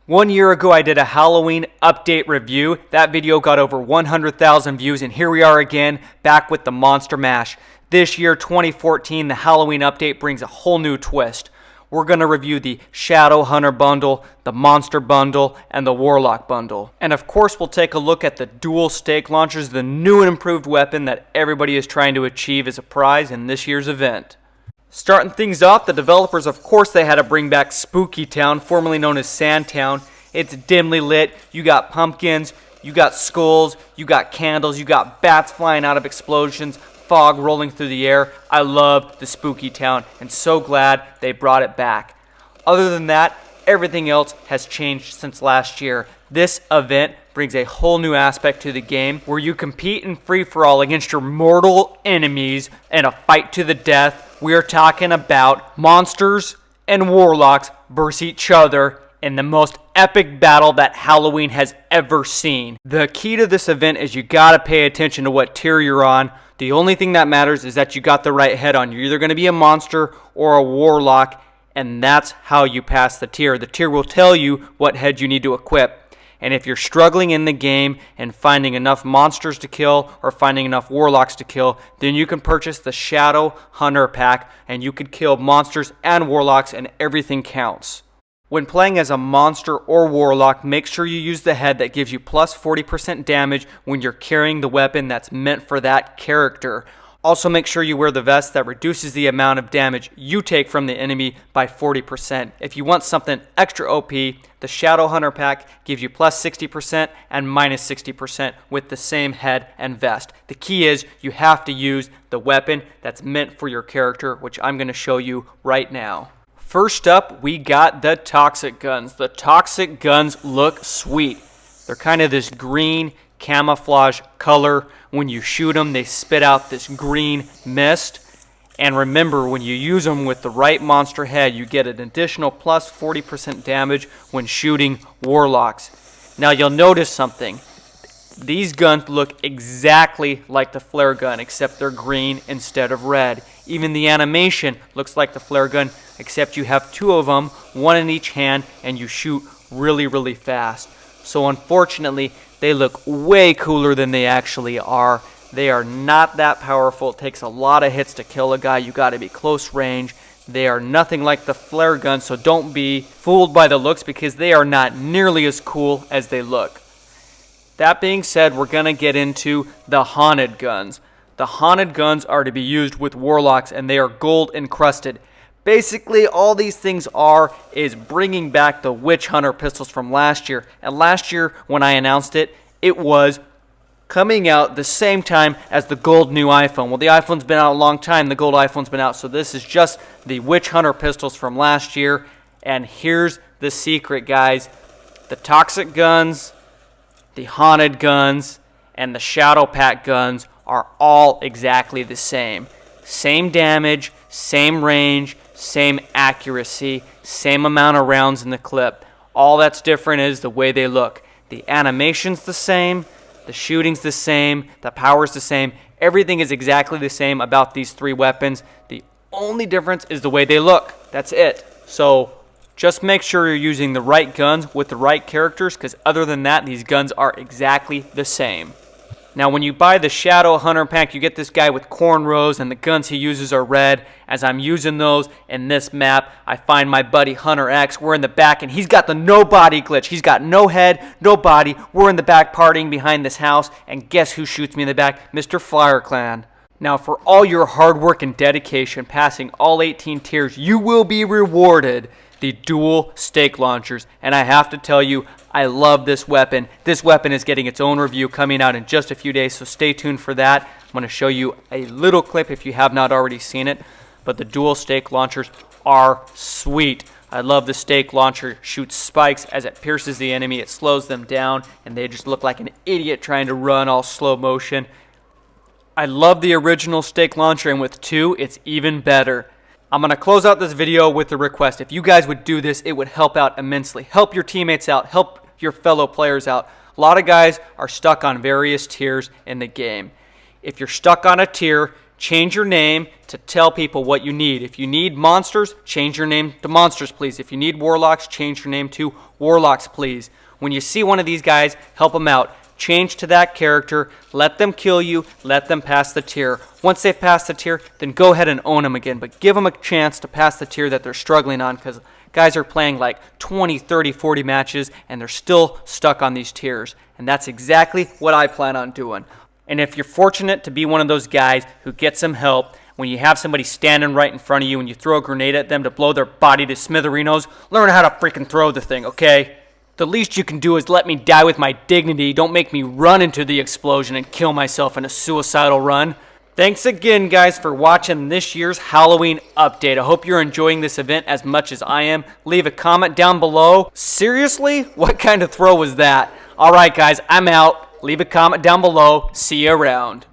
1 year ago, I did a Halloween update review. That video got over 100,000 views, and here we are again, back with the Monster Mash. This year, 2014, the Halloween update brings a whole new twist. We're going to review the Shadow Hunter bundle, the Monster bundle, and the Warlock bundle. And of course, we'll take a look at the dual stake launchers, the new and improved weapon that everybody is trying to achieve as a prize in this year's event. Starting things off, the developers, of course, they had to bring back Spooky Town, formerly known as Sandtown. It's dimly lit. You got pumpkins, you got skulls, you got candles, you got bats flying out of explosions, fog rolling through the air. I love the Spooky Town and so glad they brought it back. Other than that, everything else has changed since last year. This event brings a whole new aspect to the game where you compete in free-for-all against your mortal enemies in a fight to the death. We are talking about monsters and warlocks versus each other in the most epic battle that Halloween has ever seen. The key to this event is you gotta pay attention to what tier you're on. The only thing that matters is that you got the right head on. You're either gonna be a monster or a warlock, and that's how you pass the tier. The tier will tell you what head you need to equip. And if you're struggling in the game and finding enough monsters to kill or finding enough warlocks to kill, then you can purchase the Shadow Hunter pack and you could kill monsters and warlocks and everything counts. When playing as a monster or warlock, make sure you use the head that gives you plus 40% damage when you're carrying the weapon that's meant for that character. Also make sure you wear the vest that reduces the amount of damage you take from the enemy by 40%. If you want something extra OP, the Shadow Hunter pack gives you plus 60% and minus 60% with the same head and vest. The key is you have to use the weapon that's meant for your character, which I'm going to show you right now. First up, we got the Toxic Guns. The Toxic Guns look sweet. They're kind of this green camouflage color. When you shoot them, they spit out this green mist. And remember, when you use them with the right monster head, you get an additional plus 40% damage when shooting warlocks. Now you'll notice something. These guns look exactly like the flare gun, except they're green instead of red. Even the animation looks like the flare gun, except you have two of them, one in each hand, and you shoot really, really fast. So unfortunately, they look way cooler than they actually are. They are not that powerful. It takes a lot of hits to kill a guy. You got to be close range. They are nothing like the flare gun, so don't be fooled by the looks because they are not nearly as cool as they look. That being said, we're going to get into the Haunted Guns. The Haunted Guns are to be used with warlocks, and they are gold encrusted. Basically, all these things is bringing back the Witch Hunter pistols from last year. And last year, when I announced it, it was coming out the same time as the gold new iPhone. Well, the iPhone's been out a long time. The gold iPhone's been out. So this is just the Witch Hunter pistols from last year. And here's the secret, guys. The Toxic Guns, the Haunted Guns, and the Shadow Pack Guns are all exactly the same. Same damage, same range, same accuracy, same amount of rounds in the clip. All that's different is the way they look. The animation's the same, the shooting's the same, the power's the same. Everything is exactly the same about these three weapons. The only difference is the way they look. That's it. So just make sure you're using the right guns with the right characters, because other than that, these guns are exactly the same. Now, when you buy the Shadow Hunter pack, you get this guy with cornrows, and the guns he uses are red. As I'm using those in this map, I find my buddy Hunter X. We're in the back, and he's got the no body glitch. He's got no head, no body. We're in the back partying behind this house, and guess who shoots me in the back? Mr. Flyer Clan. Now, for all your hard work and dedication passing all 18 tiers, you will be rewarded the dual stake launchers. And I have to tell you, I love this weapon. This weapon is getting its own review coming out in just a few days, so stay tuned for that. I'm going to show you a little clip if you have not already seen it. But the dual stake launchers are sweet. I love the stake launcher. Shoots spikes as it pierces the enemy. It slows them down, and they just look like an idiot trying to run all slow motion. I love the original stake launcher, and with two, it's even better. I'm going to close out this video with a request. If you guys would do this, it would help out immensely. Help your teammates out. Help your fellow players out. A lot of guys are stuck on various tiers in the game. If you're stuck on a tier, change your name to tell people what you need. If you need monsters, change your name to Monsters, please. If you need Warlocks, change your name to Warlocks, please. When you see one of these guys, help them out. Change to that character, let them kill you, let them pass the tier. Once they've passed the tier, then go ahead and own them again, but give them a chance to pass the tier that they're struggling on, because guys are playing like 20, 30, 40 matches, and they're still stuck on these tiers. And that's exactly what I plan on doing. And if you're fortunate to be one of those guys who gets some help, when you have somebody standing right in front of you and you throw a grenade at them to blow their body to smithereens, learn how to freaking throw the thing, okay? The least you can do is let me die with my dignity. Don't make me run into the explosion and kill myself in a suicidal run. Thanks again, guys, for watching this year's Halloween update. I hope you're enjoying this event as much as I am. Leave a comment down below. Seriously? What kind of throw was that? All right, guys, I'm out. Leave a comment down below. See you around.